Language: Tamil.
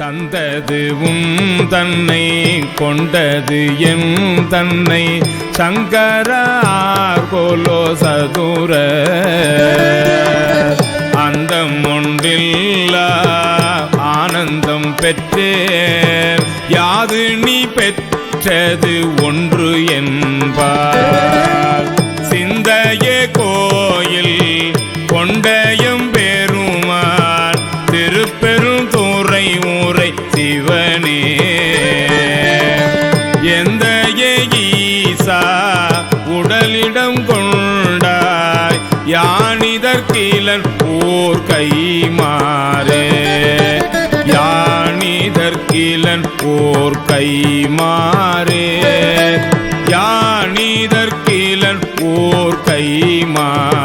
தந்தது தன்னை கொண்டது என் தன்னை சங்கரார் போலோ சதுர அந்தம் ஒன்றில்லா ஆனந்தம் பெற்றேன் யாது நீ பெற்றது ஒன்று என்பார் சிந்தையே கோயில் கொண்டயம் பெருமான் திருப்பெரும் துறை ஊரை சிவனே எந்த ஈசா உடலிடம் கொண்டாய் யானிதற்கிலன் ஓர் கைமாறே யானிதற்கிலன் ஓர் கைமாறே யானிதற்கிலன் ஓர் கைமாறே